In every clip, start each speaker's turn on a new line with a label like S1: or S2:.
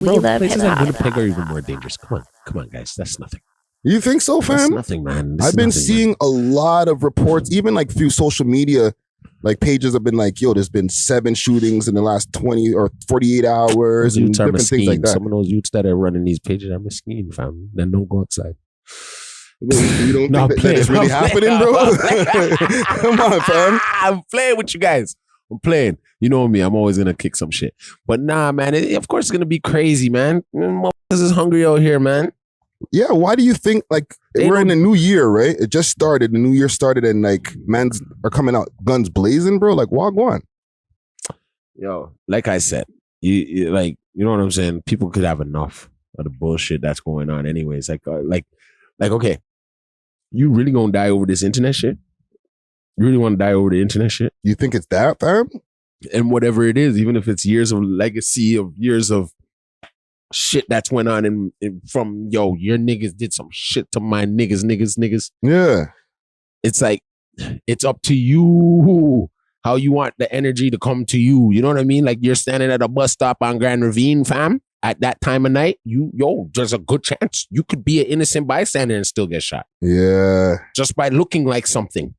S1: Bro,
S2: love
S1: places
S2: hip-hop.
S1: like Winnipeg are even more dangerous. Come on, guys. That's nothing.
S3: You think so, fam?
S1: That's nothing, man.
S3: I've been seeing a lot of reports, even like through social media, like pages have been like, yo, there's been 7 shootings in the last 20 or 48 hours and different things like that.
S1: Some of those youths that are running these pages are mesquite, fam. Then don't go outside.
S3: You don't think that it's really happening, bro? Come on, fam.
S1: I'm playing with you guys. I'm playing. You know me. I'm always gonna kick some shit. But nah, man. Of course, it's gonna be crazy, man. Motherfuckers is hungry out here, man.
S3: Yeah. Why do you think like we're in a new year, right? It just started. The new year started, and like mans are coming out guns blazing, bro. Like wagwan.
S1: Yo, like I said, you like you know what I'm saying. People could have enough of the bullshit that's going on, anyways. Like okay, you really gonna die over this internet shit? You really want to die over the internet shit?
S3: You think it's that, fam?
S1: And whatever it is, even if it's years of legacy of years of shit that's went on in from your niggas did some shit to my niggas.
S3: Yeah.
S1: It's like, it's up to you how you want the energy to come to you. You know what I mean? Like you're standing at a bus stop on Grand Ravine, fam. At that time of night, there's a good chance you could be an innocent bystander and still get shot.
S3: Yeah.
S1: Just by looking like something.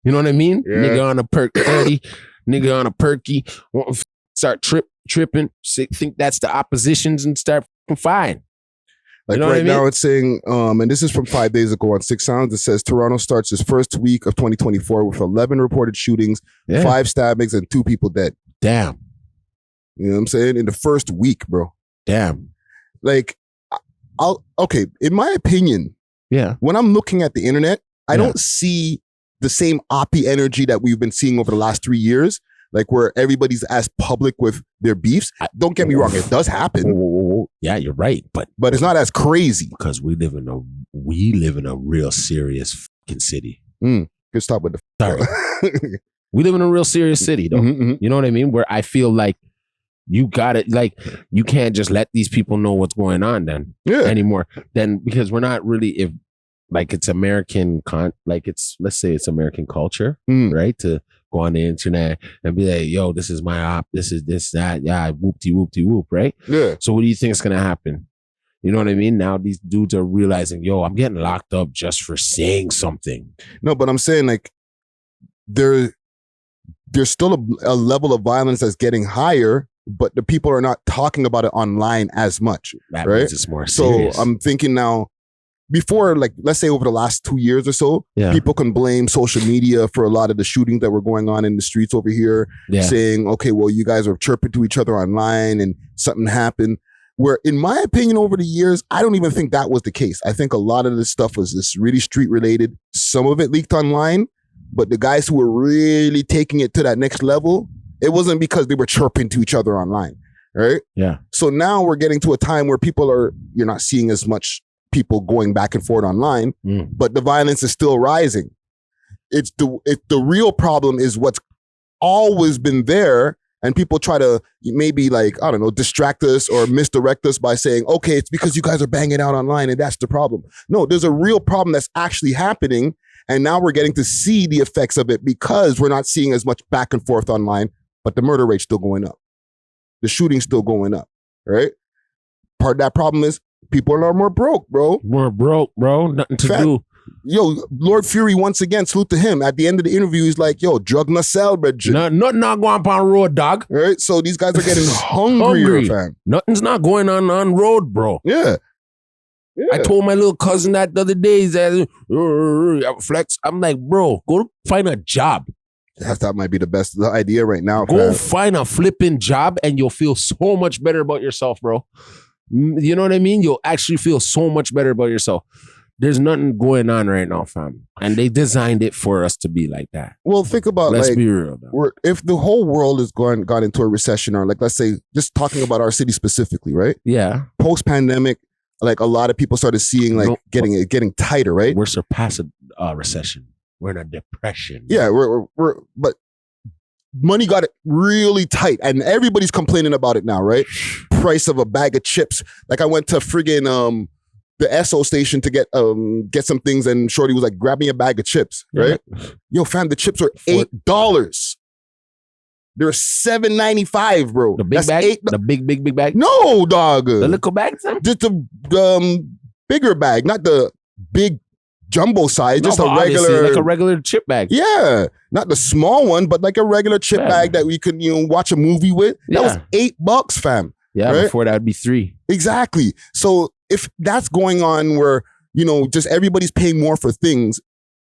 S1: You know what I mean?
S3: Yeah.
S1: Nigga on a perk 30, nigga on a perky, start tripping, think that's the oppositions and start fine.
S3: Like
S1: you know
S3: right now
S1: mean?
S3: it's saying, and this is from 5 days ago on 6 Sounds, it says Toronto starts its first week of 2024 with 11 reported shootings, 5 stabbings, and 2 people dead.
S1: Damn.
S3: You know what I'm saying? In the first week, bro.
S1: Damn.
S3: Like, okay, in my opinion, when I'm looking at the internet, I don't see the same oppie energy that we've been seeing over the last 3 years, like where everybody's as public with their beefs. Don't get me wrong, it does happen.
S1: Yeah, you're right, but
S3: it's not as crazy
S1: because we live in a real serious fucking city.
S3: Good stop with the.
S1: Sorry, we live in a real serious city, though. You know what I mean? Where I feel like you got it. Like you can't just let these people know what's going on anymore. Then because we're not really like it's American let's say it's American culture, right? To go on the internet and be like, yo, this is my op, this is this, that, yeah, whoop, right?
S3: Yeah.
S1: So what do you think is gonna happen? You know what I mean? Now these dudes are realizing, yo, I'm getting locked up just for saying something.
S3: No, but I'm saying like there's still a level of violence that's getting higher, but the people are not talking about it online as much.
S1: That
S3: right?
S1: means it's more serious.
S3: So I'm thinking now, before, like, let's say over the last 2 years or so, people can blame social media for a lot of the shootings that were going on in the streets over here, saying, okay, well, you guys are chirping to each other online and something happened. Where, in my opinion, over the years, I don't even think that was the case. I think a lot of this stuff was just really street related. Some of it leaked online, but the guys who were really taking it to that next level, it wasn't because they were chirping to each other online, right?
S1: Yeah.
S3: So now we're getting to a time where you're not seeing as much people going back and forth online, but the violence is still rising. It's the real problem is what's always been there, and people try to maybe distract us or misdirect us by saying, okay, it's because you guys are banging out online and that's the problem. No, there's a real problem that's actually happening, and now we're getting to see the effects of it because we're not seeing as much back and forth online, but the murder rate's still going up. The shooting's still going up, right? Part of that problem is people are more broke, bro.
S1: More broke, bro. Nothing to do.
S3: Yo, Lord Fury, once again, salute to him. At the end of the interview, he's like, yo, drug not sell, bro.
S1: Nothing not going on road, dog.
S3: Right? So these guys are getting hungrier, fam.
S1: Nothing's not going on road, bro.
S3: Yeah.
S1: I told my little cousin that the other day, Flex, I'm like, bro, go find a job.
S3: That might be the best idea right now.
S1: Go find a flipping job and you'll feel so much better about yourself, bro. You know what I mean? You'll actually feel so much better about yourself. There's nothing going on right now, fam. And they designed it for us to be like that.
S3: Well, think about
S1: Let's be real.
S3: If the whole world is gone into a recession, or like, let's say, just talking about our city specifically, right?
S1: Yeah.
S3: Post-pandemic, like a lot of people started seeing getting tighter, right?
S1: We're surpassing a recession. We're in a depression.
S3: Yeah, but money got it really tight, and everybody's complaining about it now, right? Price of a bag of chips. Like I went to friggin' the Esso station to get some things, and Shorty was like, grab me a bag of chips, right? Yo, fam, the chips are $8. They're $7.95, bro.
S1: The big bag? The big bag?
S3: No, dog.
S1: The little bags?
S3: Just the bigger bag, not the big jumbo size, just a regular,
S1: like a regular chip bag.
S3: Yeah, not the small one, but like a regular chip bag that we could watch a movie with. That was $8, fam.
S1: Yeah, right? Before that would be $3.
S3: Exactly. So if that's going on, where just everybody's paying more for things,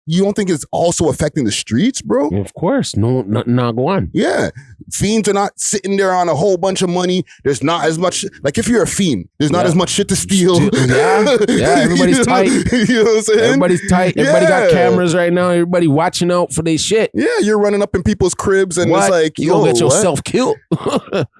S3: you don't think it's also affecting the streets, bro?
S1: Of course. No, not go on.
S3: Yeah. Fiends are not sitting there on a whole bunch of money. There's not as much, like if you're a fiend, there's not as much shit to steal.
S1: Yeah, everybody's tight.
S3: You know what I'm saying?
S1: Everybody's tight. Everybody got cameras right now. Everybody watching out for their shit.
S3: Yeah, you're running up in people's cribs and it's like,
S1: you gonna get yourself killed.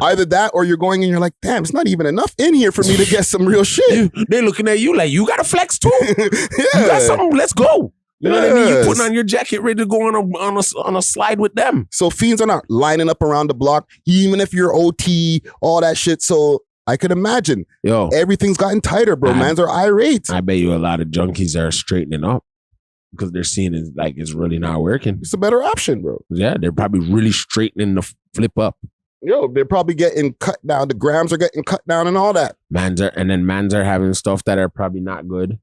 S3: Either that or you're going and you're like, damn, it's not even enough in here for me to get some real shit.
S1: They're looking at you like, you got to flex too. You got something, let's go. You know what I mean? You putting on your jacket, ready to go on a slide with them.
S3: So fiends are not lining up around the block, even if you're OT, all that shit. So I could imagine, everything's gotten tighter, bro. Mans are irate.
S1: I bet you a lot of junkies are straightening up because they're seeing it like it's really not working.
S3: It's a better option, bro.
S1: Yeah, they're probably really straightening the flip up.
S3: They're probably getting cut down. The grams are getting cut down and all that.
S1: Mans are having stuff that are probably not good.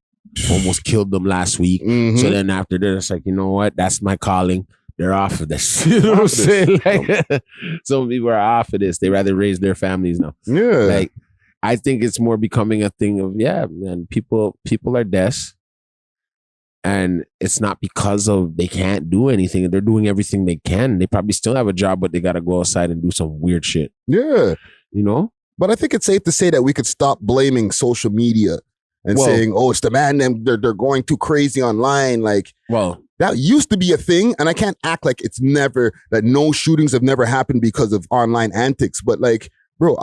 S1: Almost killed them last week.
S3: Mm-hmm.
S1: So then after this, it's like, you know what? That's my calling. They're off of this. You know what I'm saying? Like, some people are off of this. They rather raise their families now.
S3: Yeah.
S1: Like, I think it's more becoming a thing of, man, people are des. And it's not because of they can't do anything. They're doing everything they can. They probably still have a job, but they got to go outside and do some weird shit.
S3: Yeah.
S1: You know?
S3: But I think it's safe to say that we could stop blaming social media and saying, it's the man, they're going too crazy online. Like, that used to be a thing, and I can't act like that no shootings have never happened because of online antics. But like, bro,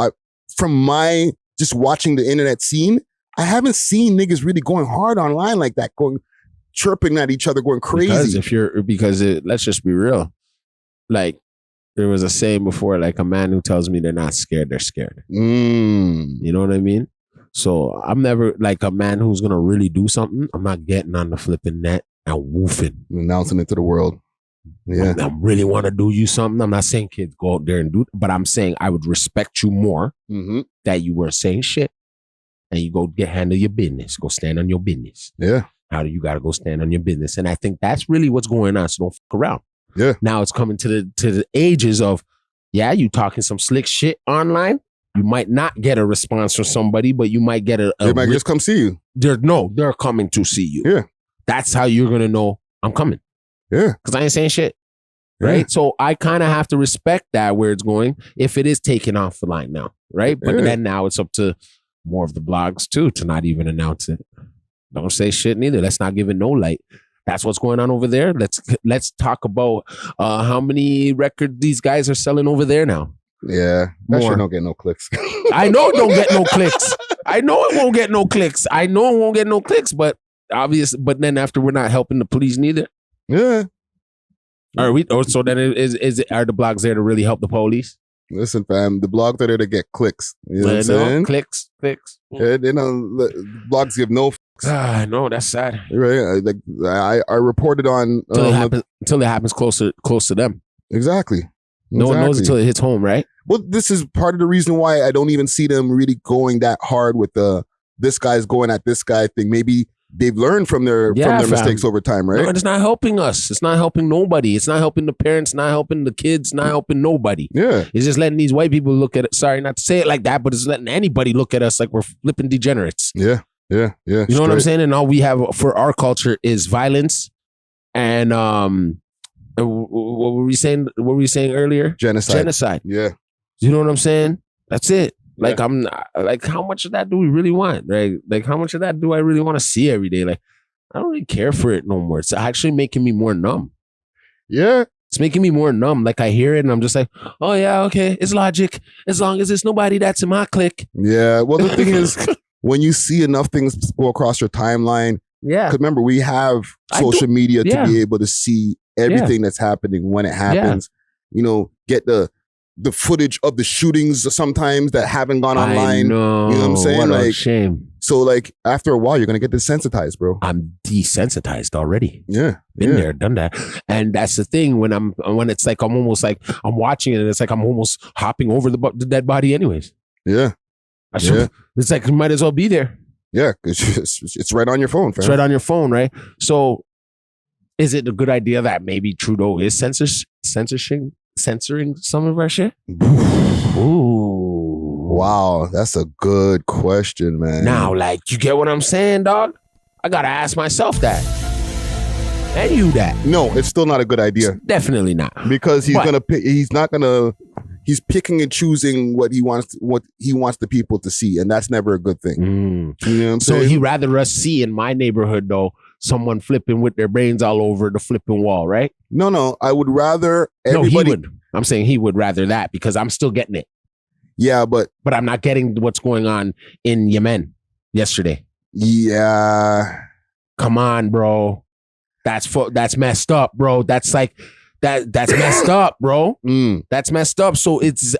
S3: from my just watching the internet scene, I haven't seen niggas really going hard online like that, chirping at each other, going crazy.
S1: Because let's just be real. Like, there was a saying before, like, a man who tells me they're not scared, they're scared. You know what I mean? So I'm never like a man who's going to really do something. I'm not getting on the flipping net and woofing.
S3: Announcing it to the world. Yeah.
S1: I really want to do you something. I'm not saying kids go out there and do it, but I'm saying I would respect you more that you weren't saying shit and you go handle your business. Go stand on your business.
S3: Yeah.
S1: How do you got to go stand on your business? And I think that's really what's going on. So don't fuck around.
S3: Yeah.
S1: Now it's coming to the ages of, you talking some slick shit online. You might not get a response from somebody, but you might get
S3: they might just come see you.
S1: They're coming to see you.
S3: Yeah.
S1: That's how you're going to know I'm coming.
S3: Yeah.
S1: Because I ain't saying shit. Right. Yeah. So I kind of have to respect that where it's going if it is taken off the line now. Right. But then now it's up to more of the blogs too to not even announce it. Don't say shit neither. Let's not give it no light. That's what's going on over there. Let's talk about how many records these guys are selling over there now.
S3: Yeah, that sure don't get no clicks.
S1: I know it don't get no clicks. I know it won't get no clicks. I know it won't get no clicks, but obvious. But then after we're not helping the police neither.
S3: Yeah.
S1: Are we? Or so then are the blogs there to really help the police?
S3: Listen, fam, the blogs are there to get clicks. You know what I'm saying?
S1: Clicks.
S3: Yeah, blogs give no.
S1: I know that's sad.
S3: Right. I reported on
S1: until it happens close to them.
S3: Exactly.
S1: No one knows until it hits home, right?
S3: Well, this is part of the reason why I don't even see them really going that hard with this guy's going at this guy thing. Maybe they've learned from their mistakes over time, right?
S1: No, it's not helping us. It's not helping nobody. It's not helping the parents, not helping the kids, not helping nobody.
S3: Yeah.
S1: It's just letting these white people look at it. Sorry, not to say it like that, but it's letting anybody look at us like we're flipping degenerates.
S3: Yeah. You know
S1: what I'm saying? And all we have for our culture is violence and what were we saying? What were we saying earlier? Genocide.
S3: Yeah.
S1: You know what I'm saying? That's it. Like I'm like, how much of that do we really want? Right? Like how much of that do I really want to see every day? Like I don't really care for it no more. It's actually making me more numb.
S3: Yeah.
S1: It's making me more numb. Like I hear it and I'm just like, oh yeah, okay, it's logic. As long as it's nobody that's in my clique.
S3: Yeah. Well, the thing is, when you see enough things go across your timeline, because remember, we have social media to be able to see everything that's happening when it happens. You know, get the footage of the shootings sometimes that haven't gone online.
S1: I know.
S3: You know what I'm saying?
S1: What
S3: like,
S1: a shame.
S3: So like after a while, you're gonna get desensitized, bro.
S1: I'm desensitized already.
S3: Yeah,
S1: been there, done that, and that's the thing. When it's like I'm almost like I'm watching it, and it's like I'm almost hopping over the dead body, anyways.
S3: Yeah,
S1: it's like you might as well be there.
S3: Yeah, it's right on your phone, fam.
S1: It's right on your phone, right? So, is it a good idea that maybe Trudeau is censoring some of our shit? Ooh.
S3: Wow, that's a good question, man.
S1: Now, like, you get what I'm saying, dog? I gotta ask myself that. And you that.
S3: No, it's still not a good idea.
S1: It's definitely not.
S3: Because he's picking and choosing what he wants the people to see, and that's never a good thing. You know what I'm saying?
S1: So he rather us see in my neighborhood, though, someone flipping with their brains all over the flipping wall, right?
S3: No, I would rather everybody.
S1: No, he would. I'm saying he would rather that because I'm still getting it.
S3: Yeah, but
S1: I'm not getting what's going on in Yemen yesterday.
S3: Yeah.
S1: Come on, bro. That's messed up, bro. That's like that's messed up, bro. That's messed up. So it's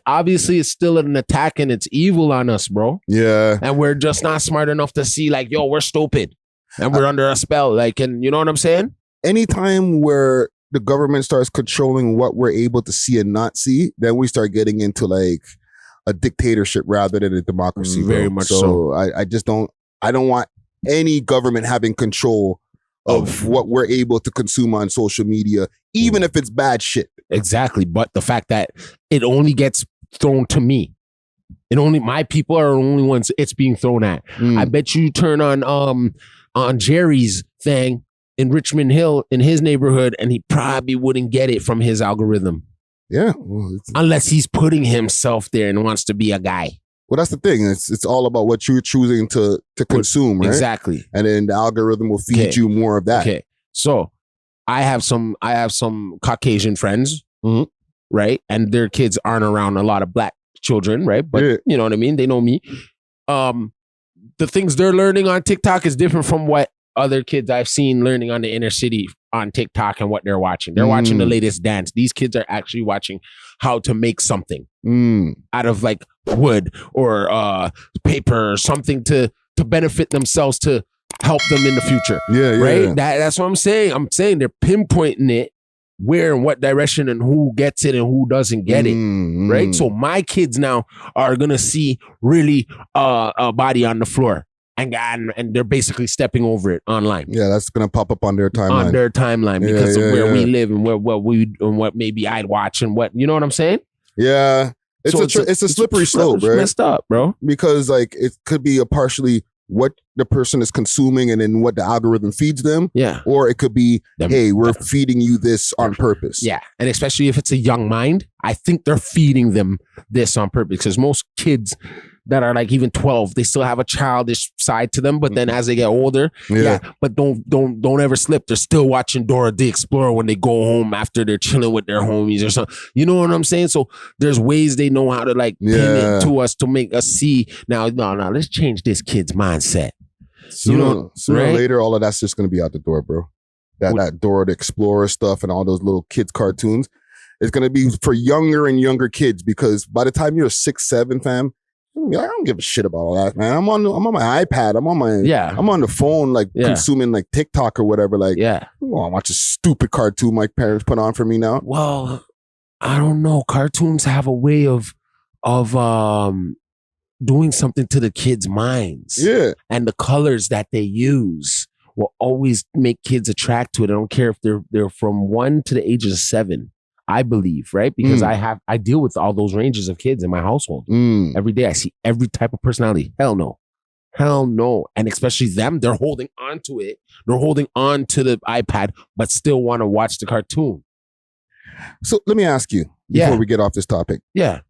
S1: still an attack and it's evil on us, bro.
S3: Yeah.
S1: And we're just not smart enough to see like, yo, we're stupid and we're under a spell. Like, and you know what I'm saying?
S3: Anytime where the government starts controlling what we're able to see and not see, then we start getting into like a dictatorship rather than a democracy.
S1: Very much so.
S3: I don't want any government having control of what we're able to consume on social media, even if it's bad shit.
S1: Exactly. But the fact that it only gets thrown to me, my people are the only ones it's being thrown at. I bet you turn on Jerry's thing in Richmond Hill in his neighborhood and he probably wouldn't get it from his algorithm.
S3: Yeah.
S1: Unless he's putting himself there and wants to be a guy.
S3: Well, that's the thing. It's all about what you're choosing to consume, right?
S1: Exactly.
S3: And then the algorithm will feed you more of that.
S1: Okay. So I have some Caucasian friends, right? And their kids aren't around a lot of black children, right? But you know what I mean? They know me. The things they're learning on TikTok is different from what other kids I've seen learning on the inner city on TikTok and what they're watching. They're watching the latest dance. These kids are actually watching how to make something out of like wood or paper or something to benefit themselves to help them in the future. Right? Yeah. That's what I'm saying. I'm saying they're pinpointing it where and what direction and who gets it and who doesn't get it. Right? So my kids now are going to see really a body on the floor. And they're basically stepping over it online.
S3: Yeah, that's gonna pop up on their timeline.
S1: Because of where we live and what maybe I'd watch and what, you know what I'm saying?
S3: Yeah, it's a slippery slope, right?
S1: Messed up, bro.
S3: Because like it could be a partially what the person is consuming and then what the algorithm feeds them. Yeah, or it could be, hey, we're feeding you this on purpose.
S1: Yeah, and especially if it's a young mind, I think they're feeding them this on purpose because most kids that are like even 12, they still have a childish side to them, but then as they get older, but don't ever slip. They're still watching Dora the Explorer when they go home after they're chilling with their homies or something. You know what I'm saying? So there's ways they know how to like pin it to us to make us see. Now, let's change this kid's mindset.
S3: Sooner or later, all of that's just going to be out the door, bro. That Dora the Explorer stuff and all those little kids cartoons, it's going to be for younger and younger kids because by the time you're 6, 7, fam, I don't give a shit about all that, man. I'm on my iPad. I'm on the phone, like consuming like TikTok or whatever. Like, I watch a stupid cartoon my parents put on for me now.
S1: Well, I don't know. Cartoons have a way of doing something to the kids' minds. Yeah, and the colors that they use will always make kids attract to it. I don't care if they're from 1 to the ages of 7. I believe, right? Because I deal with all those ranges of kids in my household. Every day I see every type of personality. Hell no. And especially them, they're holding on to it. They're holding on to the iPad, but still want to watch the cartoon.
S3: So let me ask you before we get off this topic. Yeah.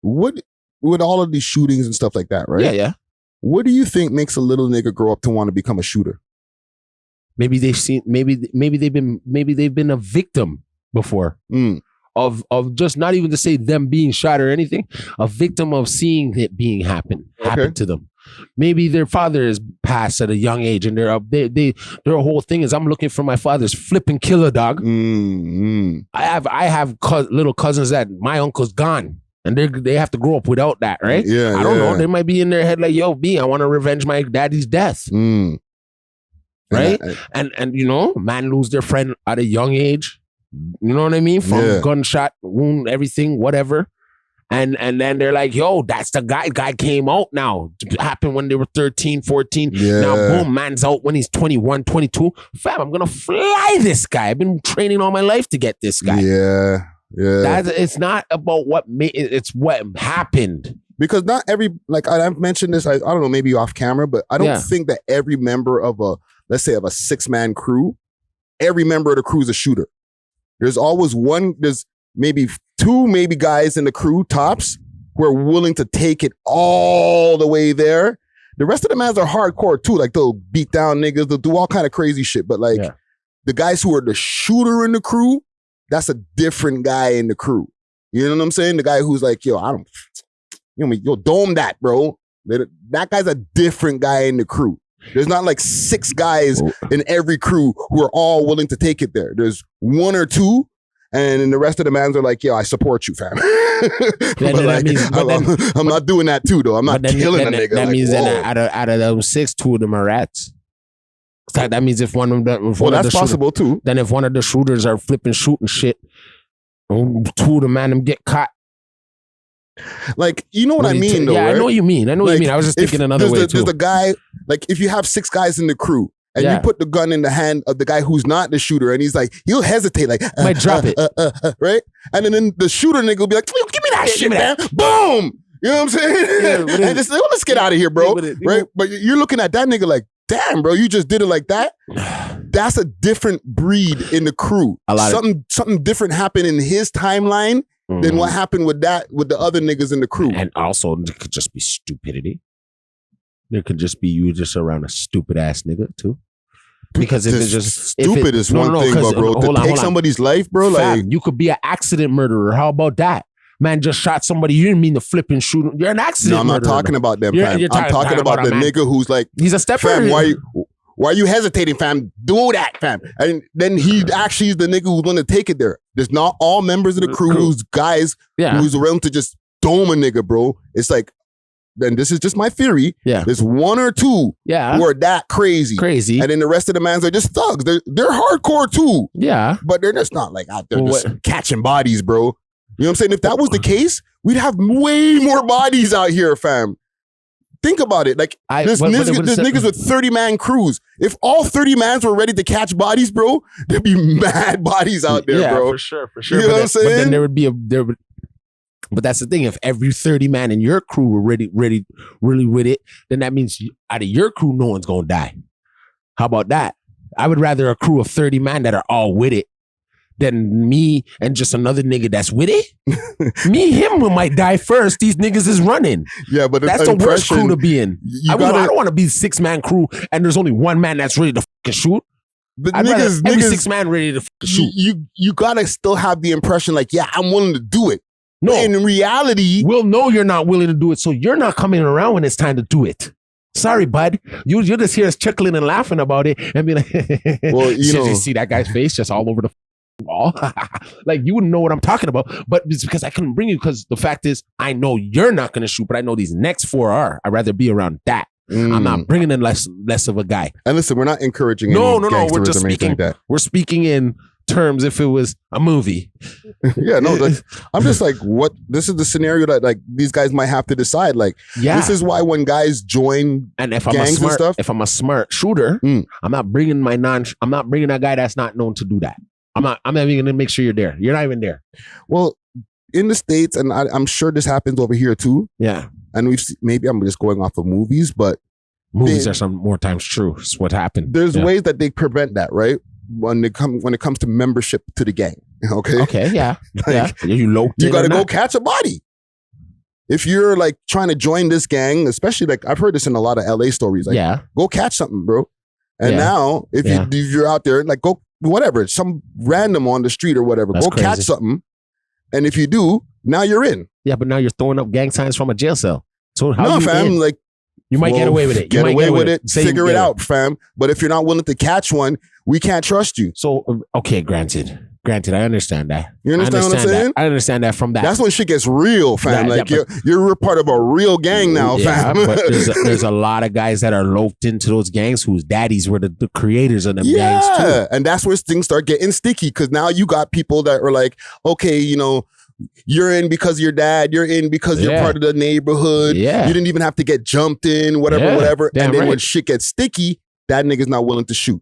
S3: What with all of these shootings and stuff like that, right? Yeah. What do you think makes a little nigga grow up to want to become a shooter?
S1: Maybe they've been a victim before of just not even to say them being shot or anything, a victim of seeing it being happen to them. Maybe their father is passed at a young age and their whole thing is I'm looking for my father's flipping killer, dog. I have little cousins that my uncle's gone And they have to grow up without that, right?
S3: Yeah,
S1: I don't know. They might be in their head like, yo, B, I want to revenge my daddy's death. Right? And you know, man lose their friend at a young age. You know what I mean? From gunshot, wound, everything, whatever. And then they're like, yo, that's the guy. Guy came out now. It happened when they were 13, 14.
S3: Yeah.
S1: Now, boom, man's out when he's 21, 22. Fam, I'm going to fly this guy. I've been training all my life to get this guy.
S3: Yeah.
S1: It's not about what made it's what happened.
S3: Because not every, like I've mentioned this, I don't know, maybe off camera, but I don't think that every member of let's say of a 6-man crew, every member of the crew is a shooter. There's always there's maybe 2 guys in the crew, tops, who are willing to take it all the way there. The rest of the mans are hardcore too. Like they'll beat down niggas, they'll do all kind of crazy shit. But like the guys who are the shooter in the crew, that's a different guy in the crew. You know what I'm saying? The guy who's like, yo, dome that, bro. That guy's a different guy in the crew. There's not like 6 guys in every crew who are all willing to take it there. There's 1 or 2, and then the rest of the mans are like, yo, I support you, fam. I'm not doing that too, though. I'm not killing a nigga.
S1: That means that out of those 6, 2 of them are rats. That means if one of them,
S3: that's possible too.
S1: Then if one of the shooters are flipping, shooting shit, 2 of the man them get caught.
S3: Like, you know what I mean, though,
S1: yeah,
S3: right?
S1: I know what you mean. I was just thinking another way, too.
S3: There's the guy, like, if you have 6 guys in the crew, and you put the gun in the hand of the guy who's not the shooter, and he's like, he'll hesitate, like,
S1: might drop it.
S3: Right? And then the shooter nigga will be like, give me that shit, man. Boom! You know what I'm saying? Yeah, and just like, let's get out of here, bro. Right? But you're looking at that nigga like, damn, bro, you just did it like that? That's a different breed in the crew. Something different happened in his timeline than what happened with the other niggas in the crew.
S1: And also, it could just be stupidity. There could just be you just around a stupid ass nigga too. Because if it's just
S3: stupid is one thing, bro. To take somebody's life, bro, like
S1: you could be an accident murderer. How about that? Man just shot somebody. You didn't mean to flip and shoot. You're an accident murderer.
S3: No, I'm not talking about them, fam. I'm talking about the nigga who's like,
S1: he's a step
S3: fam, why are you hesitating, fam? Do that, fam. And then he actually is the nigga who's going to take it there. There's not all members of the crew who's guys who's around to just dome a nigga, bro. It's like, then this is just my theory.
S1: Yeah.
S3: There's 1 or 2 who are that crazy. And then the rest of the mans are just thugs. They're hardcore too.
S1: Yeah.
S3: But they're just not like out there just catching bodies, bro. You know what I'm saying? If that was the case, we'd have way more bodies out here, fam. Think about it. Like, there's niggas with 30-man crews. If all 30 mans were ready to catch bodies, bro, there'd be mad bodies out there, bro.
S1: For sure.
S3: You know what I'm saying?
S1: But then but that's the thing. If every 30 man in your crew were really with it, then that means out of your crew, no one's gonna die. How about that? I would rather a crew of 30 man that are all with it than me and just another nigga that's with it. Him might die first. These niggas is running.
S3: Yeah, but
S1: that's the worst crew to be in. I don't want to be 6-man crew and there's only 1 man that's ready to fucking shoot.
S3: But
S1: every 6-man ready to fucking shoot.
S3: You gotta still have the impression like, yeah, I'm willing to do it. No, but in reality,
S1: we'll know you're not willing to do it, so you're not coming around when it's time to do it. Sorry, bud. You just hear us chuckling and laughing about it and be like, well, you see that guy's face just all over the wall. Like, you wouldn't know what I'm talking about, but it's because I couldn't bring you, because the fact is, I know you're not going to shoot, but I know these next 4 are. I'd rather be around that. I'm not bringing in less of a guy.
S3: And listen, we're not encouraging
S1: no. We're just speaking. Like that. We're speaking in terms if it was a movie.
S3: Yeah, no, I'm just like, what? This is the scenario that like these guys might have to decide. Like, this is why when guys join gangs and stuff,
S1: if I'm a smart shooter, I'm not bringing a guy that's not known to do that. I'm not even gonna make sure you're there. You're not even there.
S3: Well, in the States, and I'm sure this happens over here too.
S1: Yeah,
S3: and maybe I'm just going off of movies, but
S1: movies are some more times true. It's what happened.
S3: There's ways that they prevent that, right? When it comes to membership to the gang. Okay,
S1: yeah.
S3: Like, you gotta go catch a body. If you're like trying to join this gang, especially like I've heard this in a lot of LA stories, like go catch something, bro. And now if you're out there, like go whatever, some random on the street or whatever, go catch something. And if you do, now you're in.
S1: Yeah, but now you're throwing up gang signs from a jail cell. So
S3: fam, like
S1: you might get away with it.
S3: Get away with it. Figure it out, fam. But if you're not willing to catch one, we can't trust you.
S1: So, okay, granted. Granted, I understand that.
S3: You understand what I'm saying?
S1: I understand that from that.
S3: That's when shit gets real, fam. You're part of a real gang now, fam.
S1: But there's a lot of guys that are loped into those gangs whose daddies were the creators of them gangs too.
S3: And that's where things start getting sticky because now you got people that are like, okay, you're in because your dad, you're in because you're part of the neighborhood.
S1: Yeah.
S3: You didn't even have to get jumped in, whatever.
S1: Damn
S3: and then
S1: right.
S3: when shit gets sticky, that nigga's not willing to shoot.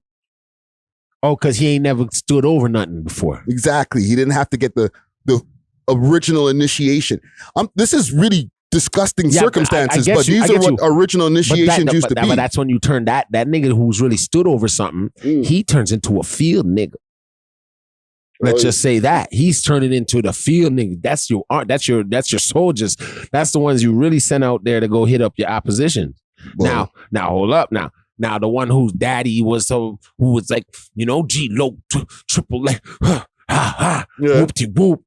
S1: Oh, because he ain't never stood over nothing before.
S3: Exactly. He didn't have to get the original initiation. This is really disgusting circumstances, but these are what original initiations used to be.
S1: But that's when you turn that nigga who's really stood over something, he turns into a field nigga. Let's just say that. He's turning into the field nigga. That's your art. That's your soldiers. That's the ones you really sent out there to go hit up your opposition. Now hold up now. Now, the one whose daddy was who was like, G low triple whoopty whoop.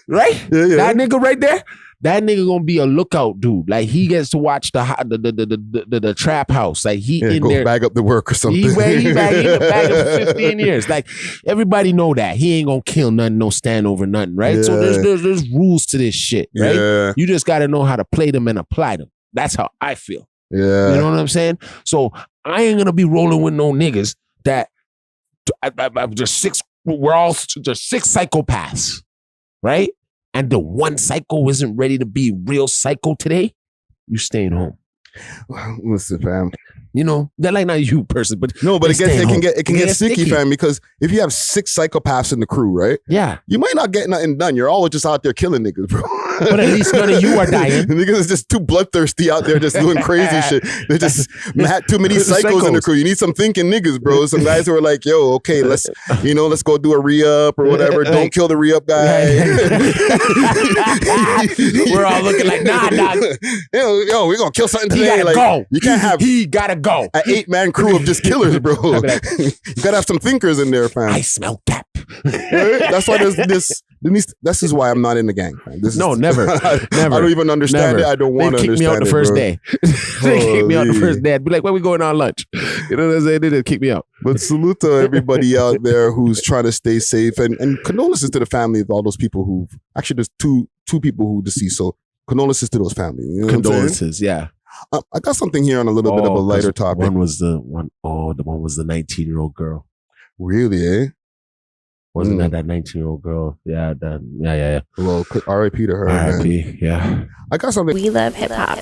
S1: Right? Yeah. That nigga right there, that nigga gonna be a lookout dude. Like he gets to watch the trap house. Like he in
S3: go
S1: there
S3: bag up the work or something.
S1: He in the bag of 15 years. Like everybody know that he ain't gonna kill nothing, no stand over nothing, right? Yeah. So there's rules to this shit, right? Yeah. You just gotta know how to play them and apply them. That's how I feel.
S3: Yeah.
S1: You know what I'm saying? So I ain't gonna be rolling with no niggas that there's six psychopaths, right? And the one psycho isn't ready to be real psycho today. You staying home.
S3: Well, listen, fam.
S1: That like not you person, but
S3: no, but it can get sticky, fam. Because if you have 6 psychopaths in the crew, right?
S1: Yeah,
S3: you might not get nothing done. You're always just out there killing niggas, bro.
S1: But at least none of you are dying.
S3: Niggas is just too bloodthirsty out there, just doing crazy shit. They're just too many psychos in the crew. You need some thinking niggas, bro. Some guys who are like, yo, okay, let's go do a re-up or whatever. Don't kill the re-up guy.
S1: We're all looking like, nah.
S3: Yo, we're gonna kill something today.
S1: He gotta go.
S3: You can't have.
S1: He gotta go.
S3: An 8-man crew of just killers, bro. You gotta have some thinkers in there, fam.
S1: I smell cap.
S3: That's why there's this. This is why I'm not in the gang.
S1: Never.
S3: I don't even understand it. I don't want to understand it. They kicked me out
S1: the first day. They kicked me out the first day. I'd be like, where we going on lunch? You know what I'm saying? They didn't kick me out.
S3: But salute to everybody out there who's trying to stay safe, and condolences to the family of all those people who actually there's two people who deceased. So condolences to those families. You know
S1: condolences, yeah.
S3: I got something here on a little bit of a lighter topic.
S1: The one was the 19-year-old girl.
S3: Really, eh?
S1: Wasn't that 19-year-old girl? Yeah.
S3: Well, R.I.P. to her.
S1: R.I.P. Yeah.
S3: I got something.
S2: We love hip hop.